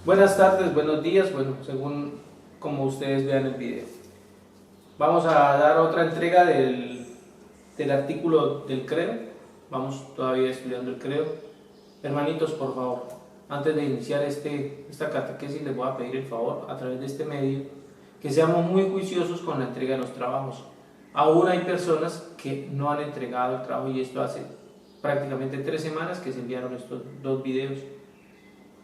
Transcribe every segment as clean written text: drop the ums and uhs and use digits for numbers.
Buenas tardes, buenos días, bueno, según como ustedes vean el video. Vamos a dar otra entrega del artículo del credo. Vamos todavía estudiando el credo. Hermanitos, por favor, antes de iniciar esta catequesis, les voy a pedir el favor, a través de este medio, que seamos muy juiciosos con la entrega de los trabajos. Aún hay personas que no han entregado el trabajo, y esto hace prácticamente 3 semanas que se enviaron estos 2 videos.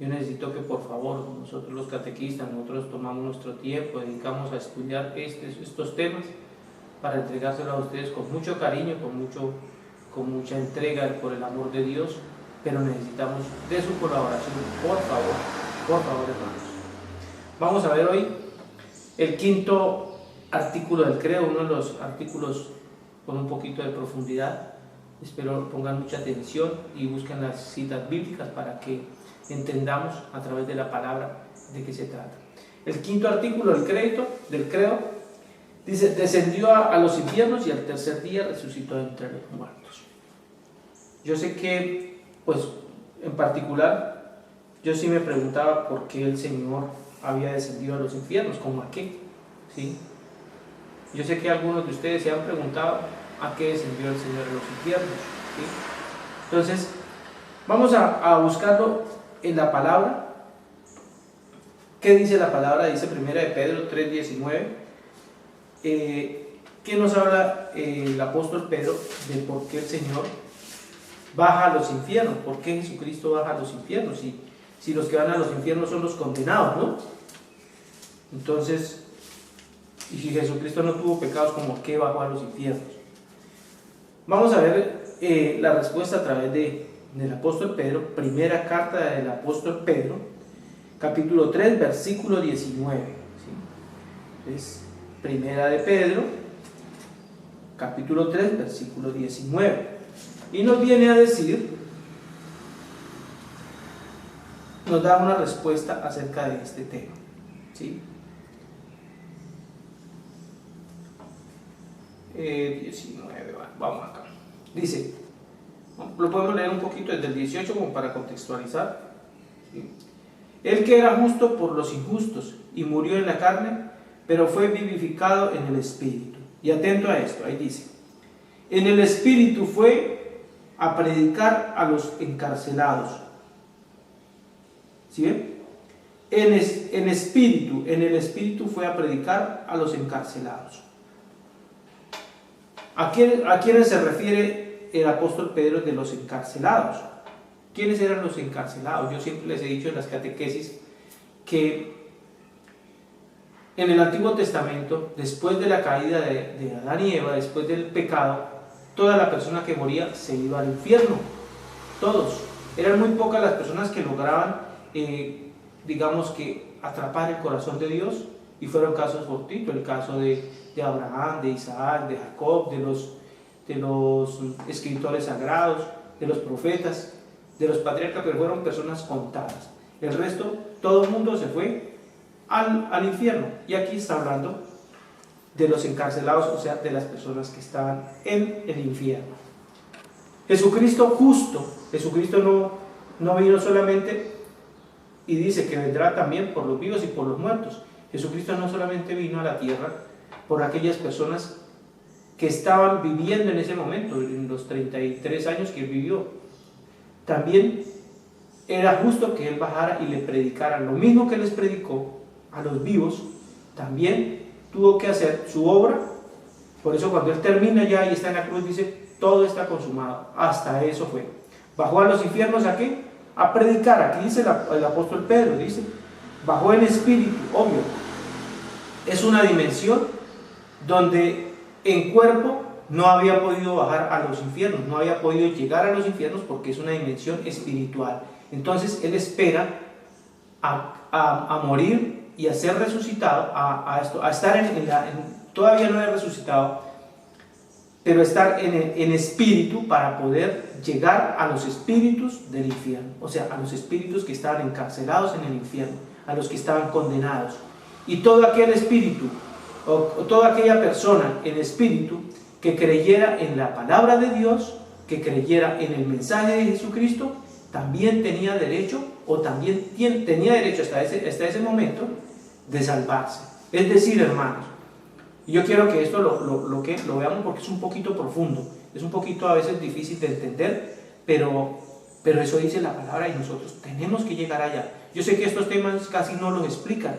Yo necesito que por favor nosotros los catequistas, nosotros tomamos nuestro tiempo, dedicamos a estudiar estos temas para entregárselo a ustedes con mucho cariño, con mucha entrega por el amor de Dios, pero necesitamos de su colaboración, por favor hermanos. Vamos a ver hoy el quinto artículo del credo, uno de los artículos con un poquito de profundidad. Espero pongan mucha atención y busquen las citas bíblicas para que entendamos a través de la palabra de qué se trata. El quinto artículo del credo dice: descendió a los infiernos y al tercer día resucitó entre los muertos. Yo sé que, pues, en particular, yo sí me preguntaba por qué el Señor había descendido a los infiernos, ¿cómo a qué? ¿Sí? Yo sé que algunos de ustedes se han preguntado a qué descendió el Señor a los infiernos, ¿sí? Entonces, vamos a buscarlo en la palabra. ¿Qué dice la palabra? Dice 1 de Pedro 3:19, que nos habla el apóstol Pedro de por qué el Señor baja a los infiernos, por qué Jesucristo baja a los infiernos, si los que van a los infiernos son los condenados, ¿no? Entonces, y si Jesucristo no tuvo pecados, ¿cómo qué bajó a los infiernos? Vamos a ver la respuesta a través del apóstol Pedro, primera carta del apóstol Pedro, capítulo 3, versículo 19. ¿Sí? Es primera de Pedro, capítulo 3, versículo 19. Y nos viene a decir, nos da una respuesta acerca de este tema. ¿Sí? 19, vamos acá. Dice, lo podemos leer un poquito desde el 18 como para contextualizar. ¿Sí? El que era justo por los injustos y murió en la carne, pero fue vivificado en el Espíritu. Y atento a esto, ahí dice, en el Espíritu fue a predicar a los encarcelados. ¿Sí ven? En el Espíritu fue a predicar a los encarcelados. ¿A quiénes se refiere el apóstol Pedro de los encarcelados? ¿Quiénes eran los encarcelados? Yo siempre les he dicho en las catequesis que en el Antiguo Testamento, después de la caída de Adán y Eva, después del pecado, toda la persona que moría se iba al infierno. Todos. Eran muy pocas las personas que lograban, digamos que, atrapar el corazón de Dios, y fueron casos fortuitos, el caso de Abraham, de Isaac, de Jacob, de los escritores sagrados, de los profetas, de los patriarcas, pero fueron personas contadas. El resto, todo el mundo se fue al infierno. Y aquí está hablando de los encarcelados, o sea, de las personas que estaban en el infierno. Jesucristo justo, Jesucristo no vino solamente, y dice que vendrá también por los vivos y por los muertos. Jesucristo no solamente vino a la tierra por aquellas personas que estaban viviendo en ese momento, en los 33 años que él vivió. También era justo que él bajara y le predicara lo mismo que les predicó a los vivos. También tuvo que hacer su obra. Por eso cuando él termina ya y está en la cruz, dice, todo está consumado. Hasta eso fue. Bajó a los infiernos, ¿a qué? A predicar. Aquí dice el apóstol Pedro, dice, bajó en espíritu, obvio. Es una dimensión donde en cuerpo no había podido bajar a los infiernos, no había podido llegar a los infiernos porque es una dimensión espiritual. Entonces él espera a morir y a ser resucitado, a estar todavía no es resucitado, pero estar en espíritu para poder llegar a los espíritus del infierno, o sea, a los espíritus que estaban encarcelados en el infierno, a los que estaban condenados. Y todo aquel espíritu, o toda aquella persona en espíritu que creyera en la palabra de Dios, que creyera en el mensaje de Jesucristo, también tenía derecho, o también tenía derecho hasta ese momento, de salvarse. Es decir, hermanos, y yo quiero que esto lo veamos porque es un poquito profundo, es un poquito a veces difícil de entender, pero eso dice la palabra y nosotros tenemos que llegar allá. Yo sé que estos temas casi no los explican,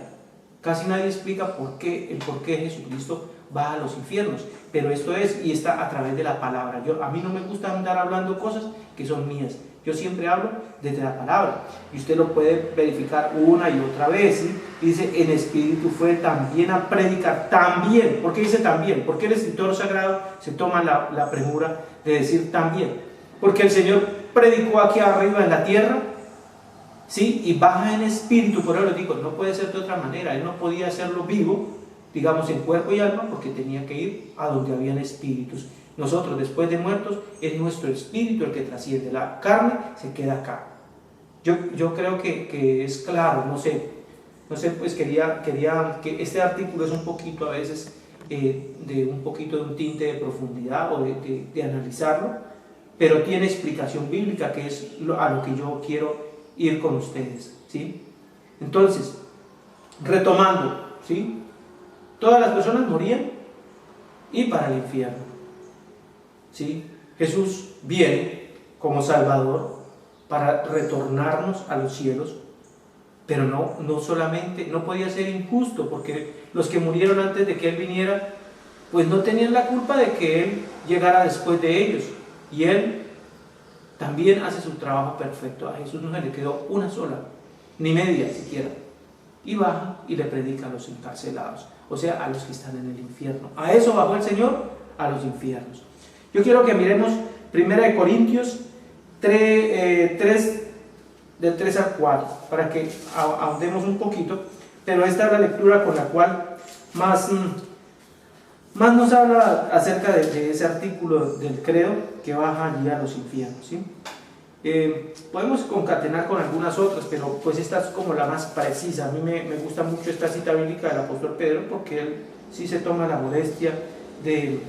casi nadie explica el por qué Jesucristo va a los infiernos, pero esto es y está a través de la palabra. A mí no me gusta andar hablando cosas que son mías, yo siempre hablo desde la palabra y usted lo puede verificar una y otra vez, ¿sí? Dice, en espíritu fue también a predicar, también. ¿Por qué dice también? ¿Por qué el escritor sagrado se toma la premura de decir también? Porque el Señor predicó aquí arriba en la tierra, ¿sí? Y baja en espíritu. Por eso les digo, no puede ser de otra manera. Él no podía hacerlo vivo, digamos en cuerpo y alma, porque tenía que ir a donde habían espíritus. Nosotros, después de muertos, es nuestro espíritu el que trasciende. La carne se queda acá. Yo creo que es claro, no sé, pues quería que este artículo es un poquito a veces de un tinte de profundidad o de analizarlo, pero tiene explicación bíblica, que es a lo que yo quiero ir con ustedes, ¿sí? Entonces, retomando, ¿sí? Todas las personas morían y para el infierno, ¿sí? Jesús viene como Salvador para retornarnos a los cielos, pero no solamente, no podía ser injusto, porque los que murieron antes de que Él viniera, pues no tenían la culpa de que Él llegara después de ellos, y Él también hace su trabajo perfecto. A Jesús no se le quedó una sola, ni media siquiera, y baja y le predica a los encarcelados, o sea, a los que están en el infierno. A eso bajó el Señor, a los infiernos. Yo quiero que miremos 1 Corintios 3, del 3 al 4, para que ahondemos un poquito, pero esta es la lectura con la cual más nos habla acerca de ese artículo del credo que baja allí a los infiernos, ¿sí? Podemos concatenar con algunas otras, pero pues esta es como la más precisa. A mí me gusta mucho esta cita bíblica del apóstol Pedro, porque él sí se toma la molestia de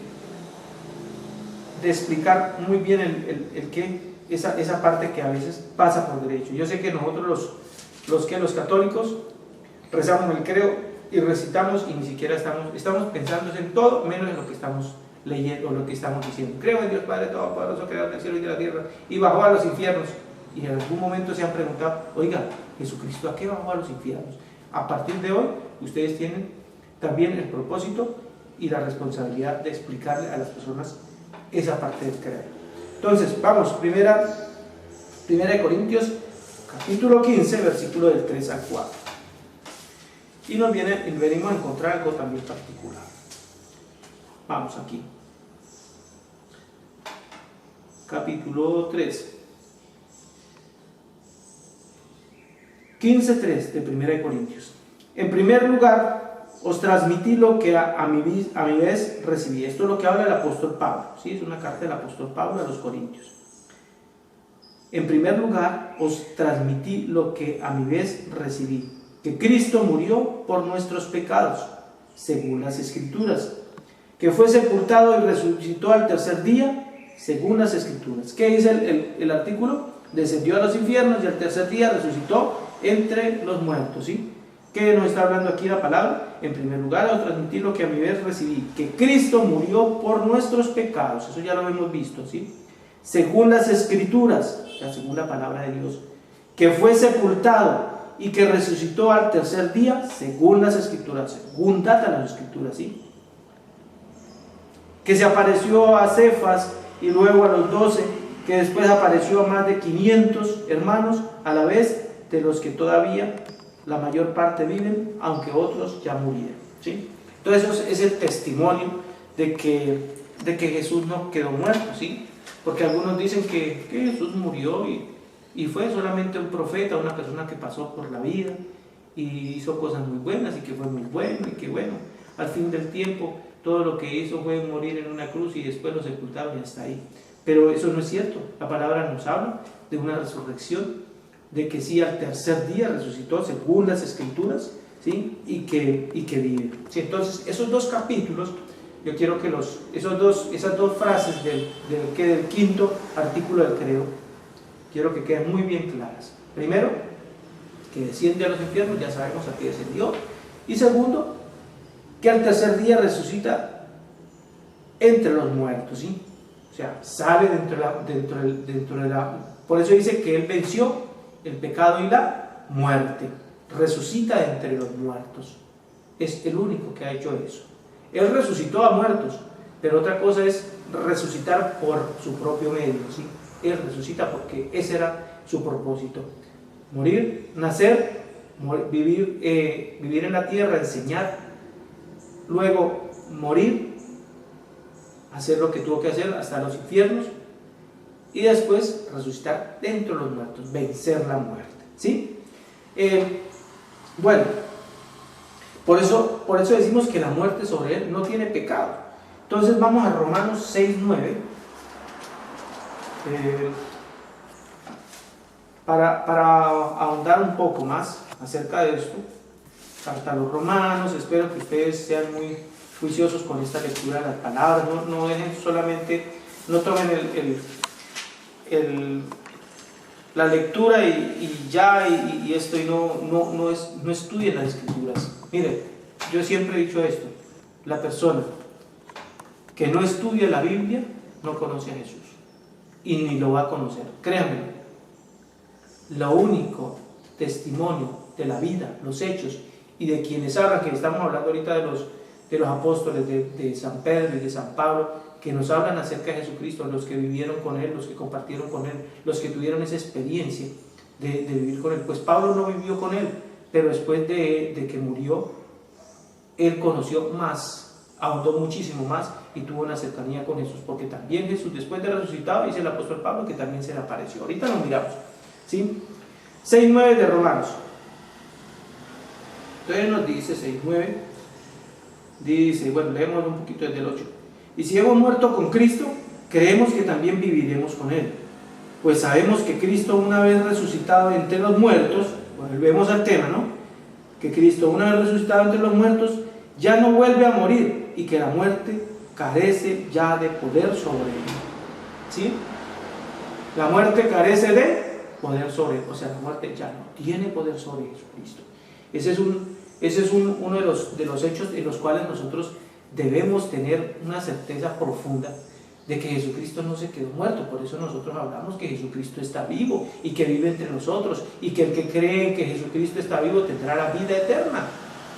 explicar muy bien el qué, esa parte que a veces pasa por derecho. Yo sé que nosotros los católicos rezamos el credo y recitamos y ni siquiera estamos pensando en todo menos en lo que estamos leyendo o lo que estamos diciendo. Creo en Dios Padre Todopoderoso, creador del cielo y de la tierra, y bajó a los infiernos. Y en algún momento se han preguntado, oiga, ¿Jesucristo a qué bajó a los infiernos? A partir de hoy, ustedes tienen también el propósito y la responsabilidad de explicarle a las personas esa parte del credo. Entonces, vamos, primera de Corintios, capítulo 15, versículo del 3 al 4. Y venimos a encontrar algo también particular. Vamos aquí. Capítulo 3. 15:3 de 1 de Corintios. En primer lugar, os transmití lo que a mi vez recibí. Esto es lo que habla el apóstol Pablo, ¿sí? Es una carta del apóstol Pablo a los Corintios. En primer lugar, os transmití lo que a mi vez recibí, que Cristo murió por nuestros pecados, según las Escrituras, que fue sepultado y resucitó al tercer día, según las Escrituras. ¿Qué dice el artículo? Descendió a los infiernos y al tercer día resucitó entre los muertos, ¿sí? ¿Qué nos está hablando aquí la palabra? En primer lugar, os transmití lo que a mi vez recibí, que Cristo murió por nuestros pecados. Eso ya lo hemos visto, ¿sí? Según las Escrituras, o sea, según la palabra de Dios, que fue sepultado y que resucitó al tercer día, según las Escrituras, según datan las Escrituras, ¿sí? Que se apareció a Cefas y luego a los 12, que después apareció a más de 500 hermanos, a la vez de los que todavía la mayor parte viven, aunque otros ya murieron, ¿sí? Entonces eso es el testimonio de que Jesús no quedó muerto, ¿sí? Porque algunos dicen que Jesús murió y fue solamente un profeta, una persona que pasó por la vida y hizo cosas muy buenas y que fue muy bueno y que bueno, al fin del tiempo todo lo que hizo fue morir en una cruz y después lo sepultaron y hasta ahí. Pero eso no es cierto. La palabra nos habla de una resurrección, de que sí al tercer día resucitó según las Escrituras, ¿sí? y que vive, ¿sí? Entonces esos dos capítulos, yo quiero que esas dos frases del quinto artículo del credo, quiero que queden muy bien claras. Primero, que desciende a los infiernos, ya sabemos a qué descendió. Y segundo, que al tercer día resucita entre los muertos, ¿sí? O sea, sale dentro de la... Por eso dice que Él venció el pecado y la muerte. Resucita entre los muertos. Es el único que ha hecho eso. Él resucitó a muertos, pero otra cosa es resucitar por su propio medio, ¿sí? Él resucita porque ese era su propósito. Morir, nacer, vivir en la tierra, enseñar, luego morir, hacer lo que tuvo que hacer hasta los infiernos, y después resucitar dentro de los muertos, vencer la muerte, ¿sí? Bueno, por eso decimos que la muerte sobre Él no tiene pecado. Entonces vamos a Romanos 6:9, para ahondar un poco más acerca de esto. Carta a los Romanos. Espero que ustedes sean muy juiciosos con esta lectura de las palabras, no dejen solamente, no tomen la lectura y esto, y no estudien las escrituras. Mire, yo siempre he dicho esto: la persona que no estudia la Biblia no conoce a Jesús, y ni lo va a conocer. Créanme, lo único testimonio de la vida, los hechos y de quienes hablan, que estamos hablando ahorita de los apóstoles, de San Pedro y de San Pablo, que nos hablan acerca de Jesucristo, los que vivieron con Él, los que compartieron con Él, los que tuvieron esa experiencia de vivir con Él. Pues Pablo no vivió con Él, pero después de que murió, él conoció más, ahondó muchísimo más y tuvo una cercanía con Jesús, porque también Jesús, después de resucitado, dice el apóstol Pablo que también se le apareció. Ahorita lo miramos, ¿sí? 6:9 de Romanos. Entonces nos dice 6:9, dice, bueno, leemos un poquito desde el 8. Y si hemos muerto con Cristo, creemos que también viviremos con Él. Pues sabemos que Cristo, una vez resucitado entre los muertos, volvemos al tema, ¿no? Que Cristo, una vez resucitado entre los muertos, ya no vuelve a morir, y que la muerte carece ya de poder sobre Él. ¿Sí? La muerte carece de poder sobre Él, o sea, la muerte ya no tiene poder sobre Jesucristo. Ese es uno de los hechos en los cuales nosotros debemos tener una certeza profunda de que Jesucristo no se quedó muerto. Por eso nosotros hablamos que Jesucristo está vivo y que vive entre nosotros, y que el que cree que Jesucristo está vivo tendrá la vida eterna,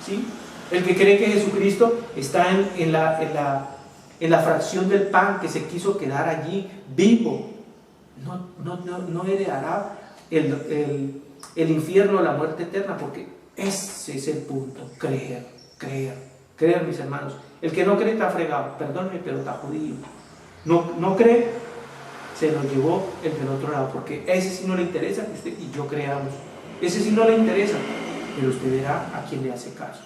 ¿sí? El que cree que Jesucristo está en la fracción del pan, que se quiso quedar allí vivo, no heredará el infierno, la muerte eterna, porque ese es el punto: creer, mis hermanos. El que no cree está fregado, perdónenme, pero está jodido. No cree, se lo llevó el del otro lado, porque ese sí no le interesa que usted y yo creamos. Ese sí no le interesa, pero usted verá a quién le hace caso.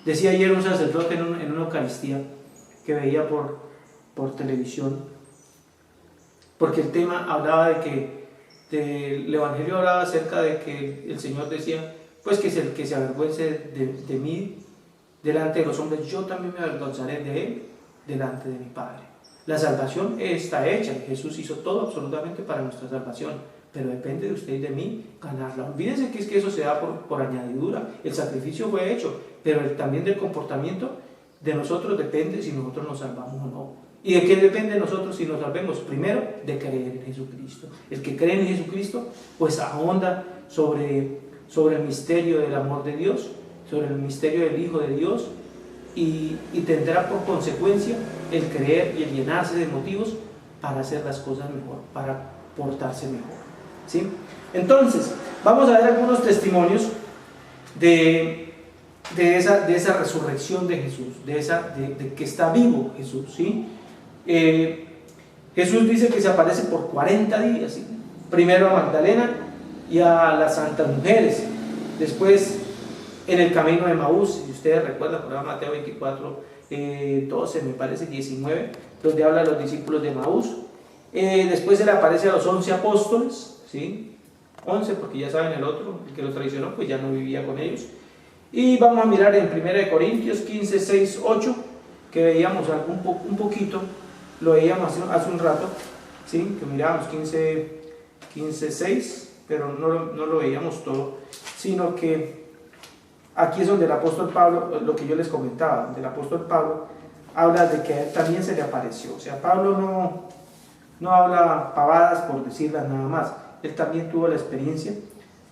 Decía ayer un sacerdote en una Eucaristía que veía por televisión, porque el tema hablaba el Evangelio hablaba acerca de que el Señor decía, pues que el que se avergüence de mí delante de los hombres, yo también me avergonzaré de él delante de mi Padre. La salvación está hecha, Jesús hizo todo absolutamente para nuestra salvación, pero depende de usted y de mí ganarla. Olvídense que es que eso se da por añadidura. El sacrificio fue hecho, pero también del comportamiento de nosotros depende si nosotros nos salvamos o no. ¿Y de qué depende de nosotros si nos salvemos? Primero, de creer en Jesucristo. El que cree en Jesucristo, pues ahonda sobre el misterio del amor de Dios, sobre el misterio del Hijo de Dios, y tendrá por consecuencia el creer y el llenarse de motivos para hacer las cosas mejor, para portarse mejor, ¿sí? Entonces, vamos a ver algunos testimonios de esa resurrección de Jesús, de que está vivo Jesús, ¿sí? Jesús dice que se aparece por 40 días, ¿sí? Primero a Magdalena y a las santas mujeres, después en el camino de Maús, si ustedes recuerdan, por ejemplo, Mateo 24, 12, me parece, 19, donde habla de los discípulos de Maús. Después se le aparece a los 11 apóstoles, ¿sí? 11, porque ya saben, el otro, el que los traicionó, pues ya no vivía con ellos. Y vamos a mirar en 1 Corintios 15, 6, 8, que veíamos un poquito, lo veíamos hace un rato, ¿sí? Que mirábamos 15, 15:6, pero no lo veíamos todo, sino que aquí es donde el apóstol Pablo, lo que yo les comentaba, donde el apóstol Pablo habla de que a él también se le apareció. O sea, Pablo no habla pavadas por decirlas nada más. Él también tuvo la experiencia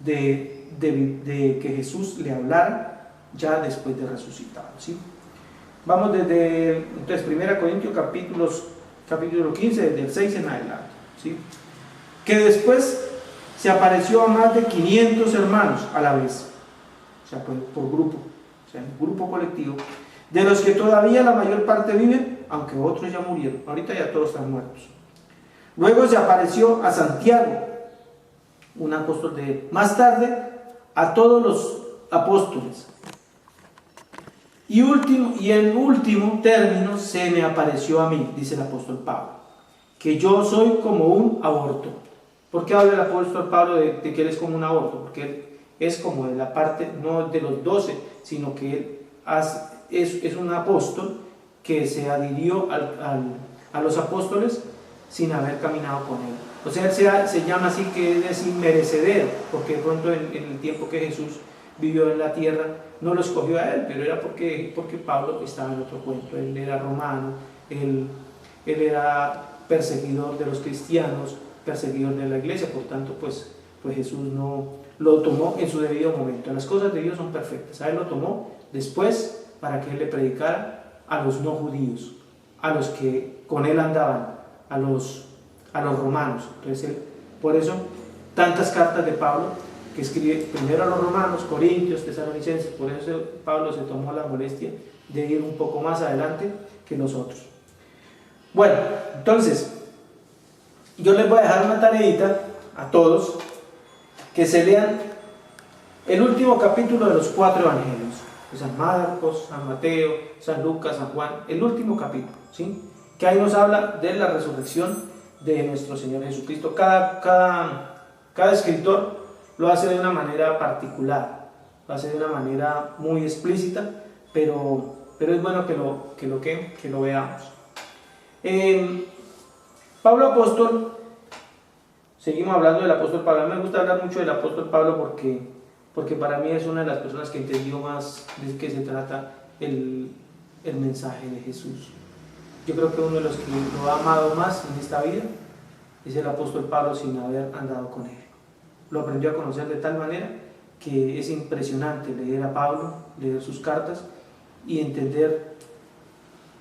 de que Jesús le hablara ya después de resucitado, ¿sí? Vamos desde entonces 1 Corintios capítulo 15, desde el 6 en adelante, ¿sí? Que después se apareció a más de 500 hermanos a la vez, o sea, por grupo, o sea, en grupo colectivo, de los que todavía la mayor parte viven, aunque otros ya murieron. Ahorita ya todos están muertos. Luego se apareció a Santiago, un apóstol de él. Más tarde, a todos los apóstoles. Y en último término, se me apareció a mí, dice el apóstol Pablo, que yo soy como un aborto. ¿Por qué habla el apóstol Pablo de que él es como un aborto? Porque él es como de la parte, no de los 12, sino que él es un apóstol que se adhirió a los apóstoles sin haber caminado con él. O sea, él se llama así, que él es inmerecedero, porque de pronto en el tiempo que Jesús vivió en la tierra no lo escogió a él, pero era porque Pablo estaba en otro cuento. Él era romano, él era perseguidor de los cristianos, perseguidor de la iglesia, por tanto pues Jesús no lo tomó en su debido momento. Las cosas de Dios son perfectas. A él lo tomó después para que él le predicara a los no judíos, a los que con él andaban, a los romanos. Entonces por eso tantas cartas de Pablo que escribe primero a los romanos, Corintios, Tesalonicenses. Por eso Pablo se tomó la molestia de ir un poco más adelante que los otros. Bueno, entonces yo les voy a dejar una tareita a todos, que se lean el último capítulo de los 4 evangelios, de San Marcos, San Mateo, San Lucas, San Juan, el último capítulo, ¿sí? Que ahí nos habla de la resurrección de nuestro Señor Jesucristo. Cada escritor lo hace de una manera particular, lo hace de una manera muy explícita, pero es bueno que lo veamos. Pablo apóstol, seguimos hablando del apóstol Pablo. A mí me gusta hablar mucho del apóstol Pablo porque para mí es una de las personas que entendió más de qué se trata el mensaje de Jesús. Yo creo que uno de los que lo ha amado más en esta vida es el apóstol Pablo, sin haber andado con él. Lo aprendió a conocer de tal manera que es impresionante leer a Pablo, leer sus cartas y entender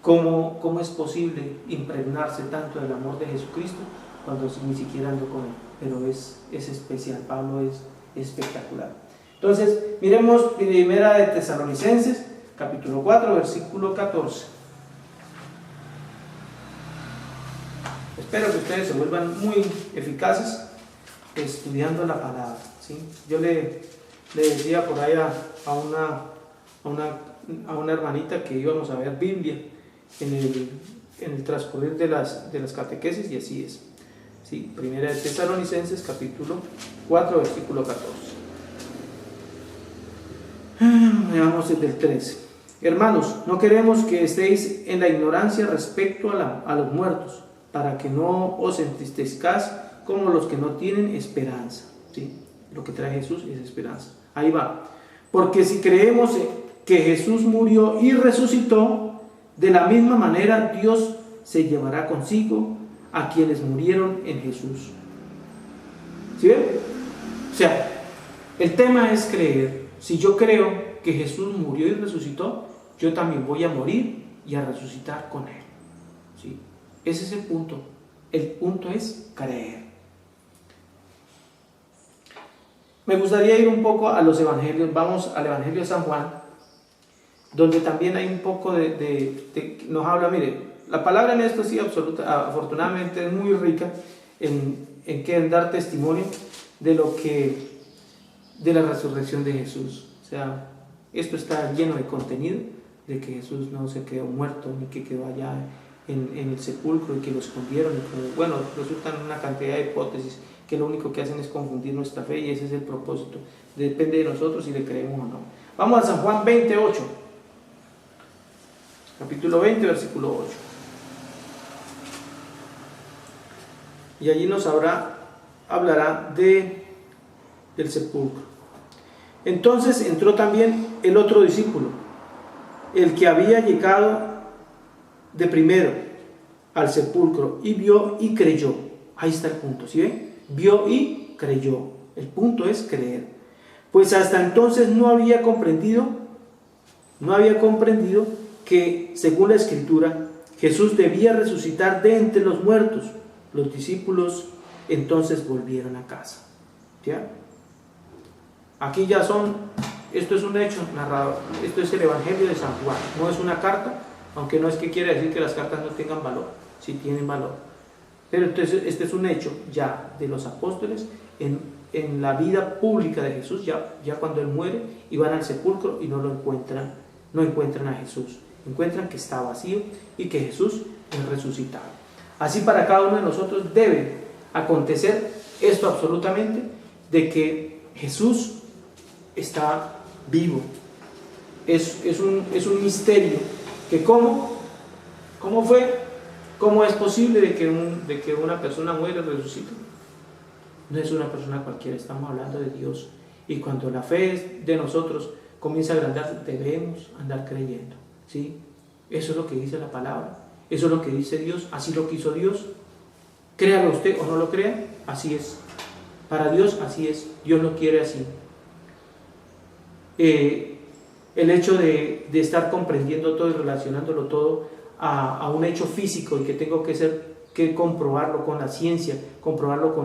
cómo es posible impregnarse tanto del amor de Jesucristo cuando ni siquiera ando con él. Pero es especial. Pablo es espectacular. Entonces, miremos primera de Tesalonicenses, capítulo 4, versículo 14. Espero que ustedes se vuelvan muy eficaces estudiando la palabra, ¿sí? Yo le decía por ahí a una hermanita que íbamos a ver Biblia en el transcurrir de las catequesis, y así es, ¿sí? Primera de Tesalonicenses, capítulo 4, versículo 14. Veamos desde el 13. Hermanos, no queremos que estéis en la ignorancia respecto a los muertos, para que no os entristezcáis como los que no tienen esperanza, ¿sí? Lo que trae Jesús es esperanza. Ahí va. Porque si creemos que Jesús murió y resucitó, de la misma manera Dios se llevará consigo a quienes murieron en Jesús. ¿Sí ven? O sea, el tema es creer. Si yo creo que Jesús murió y resucitó, yo también voy a morir y a resucitar con él, ¿sí? Ese es el punto. El punto es creer. Me gustaría ir un poco a los evangelios. Vamos al evangelio de San Juan, donde también hay un poco nos habla, mire, la palabra en esto sí, afortunadamente es muy rica en dar testimonio de la resurrección de Jesús. O sea, esto está lleno de contenido, de que Jesús no se quedó muerto, ni que quedó allá en el sepulcro y que lo escondieron. Bueno, resultan una cantidad de hipótesis que lo único que hacen es confundir nuestra fe, y ese es el propósito. Depende de nosotros si le creemos o no. Vamos a San Juan 28, capítulo 20, versículo 8. Y allí nos habla hablará del sepulcro. Entonces entró también el otro discípulo, el que había llegado de primero al sepulcro, y vio y creyó. Ahí está el punto, ¿sí ven? Vio y creyó. El punto es creer. Pues hasta entonces no había comprendido que, según la Escritura, Jesús debía resucitar de entre los muertos. Los discípulos entonces volvieron a casa. ¿Ya? Aquí ya esto es un hecho narrado, esto es el Evangelio de San Juan, no es una carta, aunque no es que quiera decir que las cartas no tengan valor, sí tienen valor. Pero entonces este es un hecho ya de los apóstoles en la vida pública de Jesús, ya cuando Él muere y van al sepulcro y no encuentran a Jesús, encuentran que está vacío y que Jesús es resucitado. Así para cada uno de nosotros debe acontecer esto absolutamente, de que Jesús está vivo. Es un misterio que ¿cómo es posible de que una persona muera y resucite? No es una persona cualquiera, estamos hablando de Dios. Y cuando la fe de nosotros comienza a agrandarse, debemos andar creyendo, ¿sí? Eso es lo que dice la palabra, eso es lo que dice Dios, así lo quiso Dios. Créalo usted o no lo crea, así es. Para Dios así es, Dios lo quiere así. El hecho de estar comprendiendo todo y relacionándolo todo a un hecho físico, y que tengo que comprobarlo con la ciencia, comprobarlo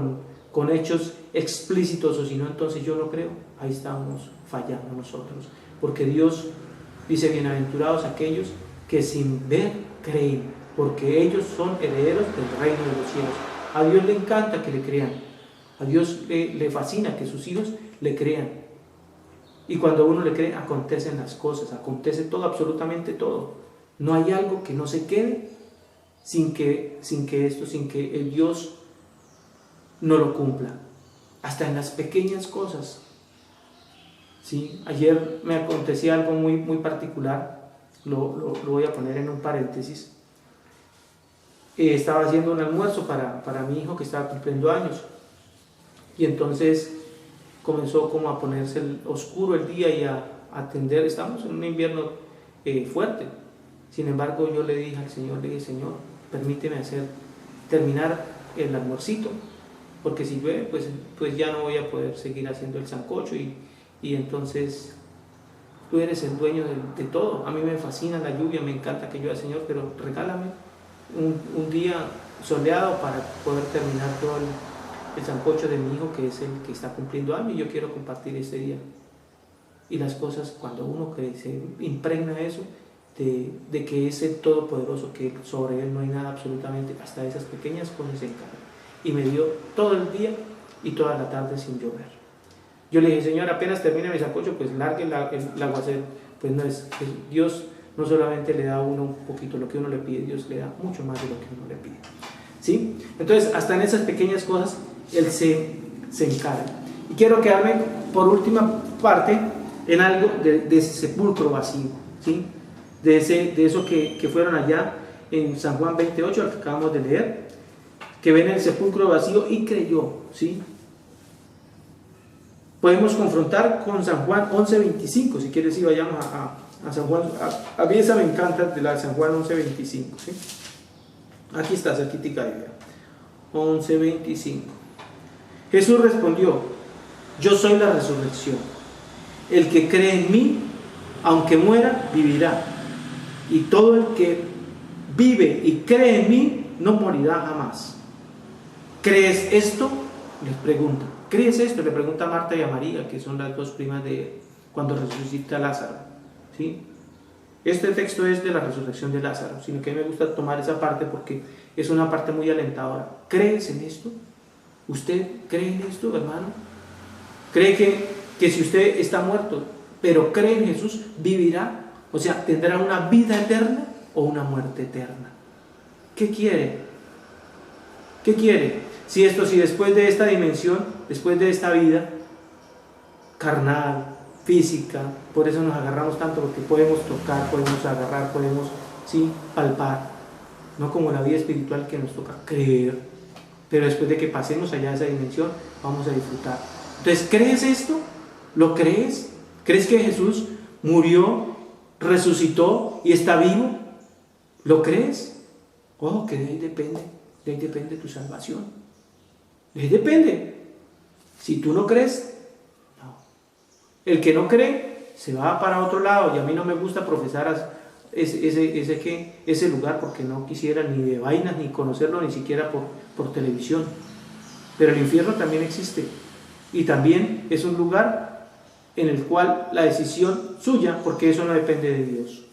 con hechos explícitos, o si no, entonces yo no creo. Ahí estamos fallando nosotros, porque Dios dice: bienaventurados aquellos que sin ver creen, porque ellos son herederos del reino de los cielos. A Dios le encanta que le crean, a Dios le fascina que sus hijos le crean. Y cuando uno le cree, acontecen las cosas, acontece todo, absolutamente todo. No hay algo que no se quede sin que el Dios no lo cumpla. Hasta en las pequeñas cosas. ¿Sí? Ayer me acontecía algo muy, muy particular, lo voy a poner en un paréntesis. Estaba haciendo un almuerzo para mi hijo que estaba cumpliendo años. Y entonces comenzó como a ponerse oscuro el día y a atender. Estamos en un invierno fuerte. Sin embargo, yo le dije al Señor, Señor, permíteme terminar el almuercito, porque si llueve, pues ya no voy a poder seguir haciendo el sancocho, y entonces tú eres el dueño de todo. A mí me fascina la lluvia, me encanta que llueva, Señor, pero regálame un día soleado para poder terminar todo el sancocho de mi hijo, que es el que está cumpliendo años, y yo quiero compartir ese día. Y las cosas, cuando uno cree, se impregna eso de que es el Todopoderoso, que sobre Él no hay nada absolutamente, hasta esas pequeñas cosas se encargan. Y me dio todo el día y toda la tarde sin llover. Yo le dije: Señor, apenas termine mi sancocho, pues largue el aguacero. Pues no es, Dios no solamente le da a uno un poquito lo que uno le pide, Dios le da mucho más de lo que uno le pide, ¿sí? Entonces, hasta en esas pequeñas cosas Él se encarga. Y quiero quedarme por última parte en algo de ese sepulcro vacío, ¿sí? De eso que fueron allá en San Juan 28, al que acabamos de leer, que ven el sepulcro vacío y creyó, ¿sí? Podemos confrontar con San Juan 11:25, si quieres, si vayamos a San Juan. A mí esa me encanta, de la San Juan 11:25, ¿sí? Aquí está, cerquita de ella. 11:25. Jesús respondió: yo soy la resurrección. El que cree en mí, aunque muera, vivirá. Y todo el que vive y cree en mí, no morirá jamás. ¿Crees esto? Les pregunta. ¿Crees esto? Le pregunta a Marta y a María, que son las dos primas de cuando resucita Lázaro, ¿sí? Este texto es de la resurrección de Lázaro, sino que me gusta tomar esa parte porque es una parte muy alentadora. ¿Crees en esto? ¿Usted cree en esto, hermano? ¿Cree que si usted está muerto, pero cree en Jesús, vivirá? O sea, ¿tendrá una vida eterna o una muerte eterna? ¿Qué quiere? ¿Qué quiere? Si después de esta dimensión, después de esta vida carnal, física, por eso nos agarramos tanto, porque podemos tocar, podemos agarrar, podemos, ¿sí?, palpar, no como la vida espiritual, que nos toca creer, pero después de que pasemos allá a esa dimensión, vamos a disfrutar. Entonces, ¿crees esto? ¿Lo crees? ¿Crees que Jesús murió, resucitó y está vivo? ¿Lo crees? Oh, que de ahí depende tu salvación. De ahí depende. Si tú no crees, no. El que no cree se va para otro lado, y a mí no me gusta profesar ese lugar, porque no quisiera ni de vainas ni conocerlo, ni siquiera por televisión. Pero el infierno también existe, y también es un lugar en el cual la decisión suya, porque eso no depende de Dios.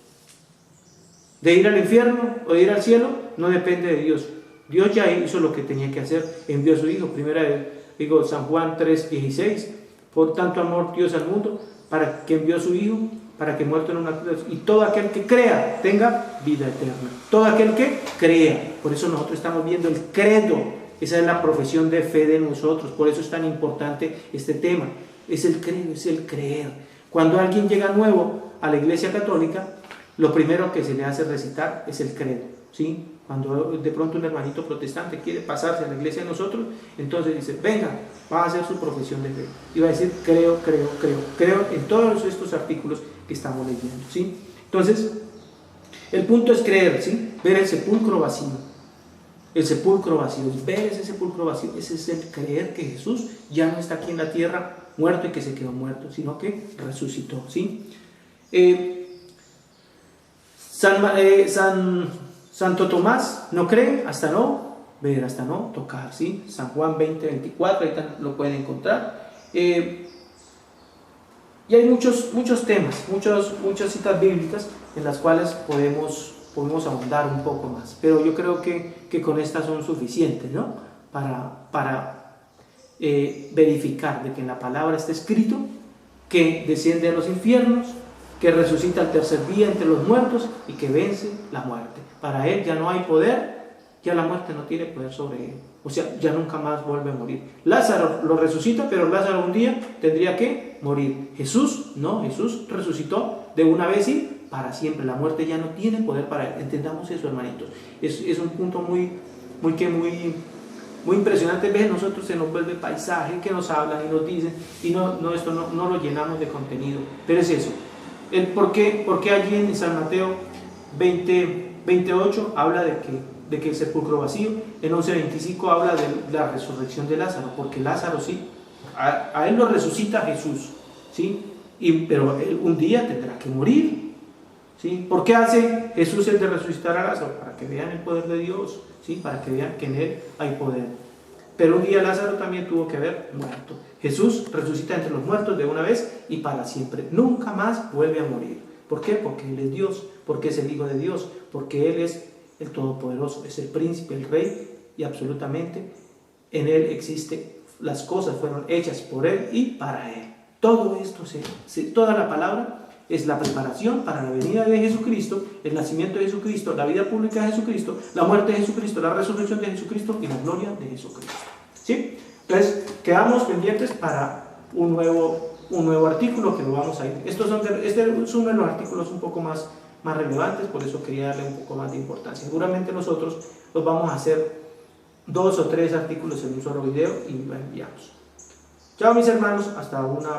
De ir al infierno o de ir al cielo no depende de Dios. Dios ya hizo lo que tenía que hacer, envió a su Hijo. San Juan 3:16, por tanto amor Dios al mundo, para que envió a su Hijo, para que muerto en una cruz, y todo aquel que crea tenga vida eterna. Todo aquel que crea. Por eso nosotros estamos viendo el credo. Esa es la profesión de fe de nosotros. Por eso es tan importante este tema. Es el credo, es el creer. Cuando alguien llega nuevo a la Iglesia Católica, lo primero que se le hace recitar es el credo, ¿sí? Cuando de pronto un hermanito protestante quiere pasarse a la iglesia de nosotros, entonces dice, venga, va a hacer su profesión de fe. Y va a decir, creo en todos estos artículos que estamos leyendo, ¿sí? Entonces, el punto es creer, ¿sí? Ver el sepulcro vacío. El sepulcro vacío, ver ese sepulcro vacío, ese es el creer que Jesús ya no está aquí en la tierra muerto y que se quedó muerto, sino que resucitó, ¿sí? Santo Tomás no cree hasta no ver, hasta no tocar, ¿sí? San Juan 20:24, ahorita lo pueden encontrar. Y hay muchos temas, muchas citas bíblicas en las cuales podemos ahondar un poco más, pero yo creo que con estas son suficientes, ¿no? Para verificar de que en la palabra está escrito que desciende a los infiernos, que resucita al tercer día entre los muertos y que vence la muerte. Para él ya no hay poder, ya la muerte no tiene poder sobre él. O sea, ya nunca más vuelve a morir. Lázaro lo resucita, pero Lázaro un día tendría que morir. Jesús, no, Jesús resucitó de una vez y para siempre. La muerte ya no tiene poder para él. Entendamos eso, hermanitos. Es un punto muy impresionante. Ves, nosotros se nos vuelve paisaje, que nos hablan y nos dicen, y esto no lo llenamos de contenido. Pero es eso. ¿Por qué allí en San Mateo 20:28 habla de que el sepulcro vacío? En 11:25 habla de la resurrección de Lázaro, porque Lázaro sí, a él lo resucita Jesús, ¿sí? Pero él un día tendrá que morir, ¿sí? ¿Por qué hace Jesús el de resucitar a Lázaro? Para que vean el poder de Dios, ¿sí? Para que vean que en él hay poder. Pero un día Lázaro también tuvo que haber muerto. Jesús resucita entre los muertos de una vez y para siempre. Nunca más vuelve a morir. ¿Por qué? Porque Él es Dios, porque es el Hijo de Dios, porque Él es el Todopoderoso, es el Príncipe, el Rey, y absolutamente en Él existe, las cosas fueron hechas por Él y para Él. Todo esto, toda la palabra es la preparación para la venida de Jesucristo, el nacimiento de Jesucristo, la vida pública de Jesucristo, la muerte de Jesucristo, la resurrección de Jesucristo y la gloria de Jesucristo, ¿sí? Entonces, quedamos pendientes para un nuevo artículo que lo vamos a ir. Este es uno de los artículos un poco más relevantes, por eso quería darle un poco más de importancia. Seguramente nosotros los vamos a hacer 2 o 3 artículos en un solo video y lo enviamos. Chao mis hermanos, hasta una